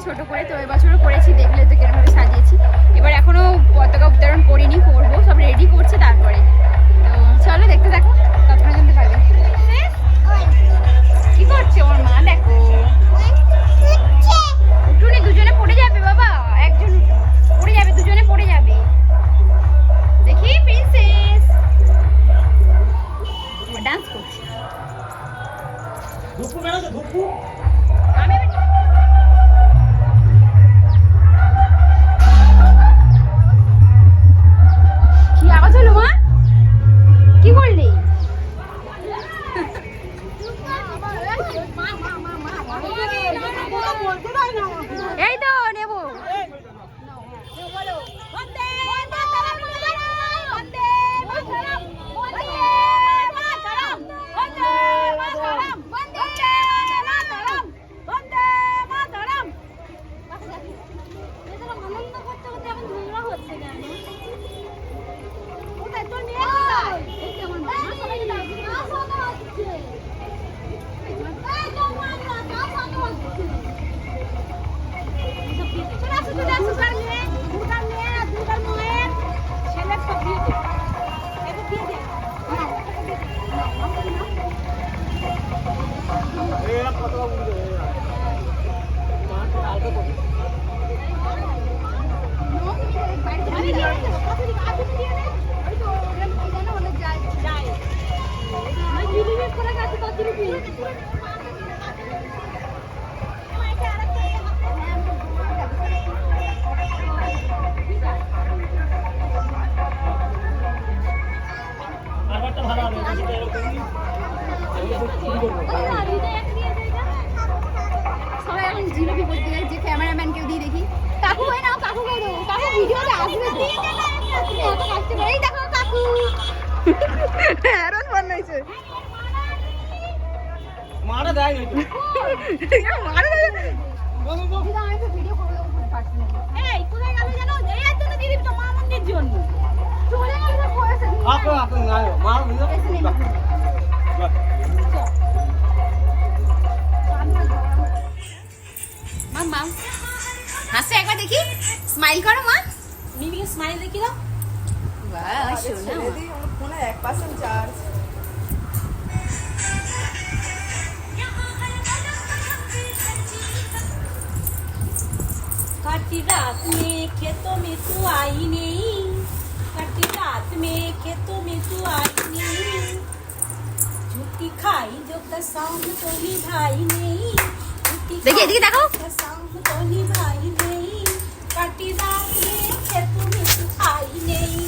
ছোট করে, তো এবছরও করেছি, দেখলে তো কিরকমভাবে সাজিয়েছি। এবার এখনো পতাকা উত্তোলন করিনি, করবো, সব রেডি করছে তারপরে। তো চলো দেখতে থাকো, ততক্ষণ জানতে পারবে। কি করছে ওর মা? দেখো উঠুনি, দুজনে পড়ে যাবে বাবা, একজন পড়ে যাবে, দুজনে পড়ে যাবে। দেখি প্রিন্সেস ডান্স করছে। আমি কি আওয়াজ হলো মা? কি করলি? এই তো নেবো। সবাই এখন জিলিপি করতে যাচ্ছে, ক্যামেরাম্যান কেউ দিয়ে দেখি। কাকু ভাই নাও, কাকু ভাই দেবো, কাকু ভিডিওতে আসবে তো। এত কাটতে পারি, দেখো কাকু হেরন বানাইছে। মারা দেয় না মারা দেয় দিদা, আমি তো ভিডিও করে দেবো, পারছি না। এই কোথায় গেল জানো? এই এত তো দিদি তো মামুনির জন্য চলে গেল, পয়সা দিই আপু আপু না মার ভিডিও মাম্মা হাসে, একবার দেখি, স্মাইল করো মা। মিমিকে স্মাইল দেখি দাও। বাহ সোনা, ফোনে 1% চার্জ। काटी रात में खेतों में तू आई नहीं, काटी रात में खेतों में तू आई नहीं, झूठी खाई जो कसम तो निभाई नहीं, देखिए देखिए देखो, कसम तो निभाई नहीं, काटी रात में खेतों में तू आई नहीं।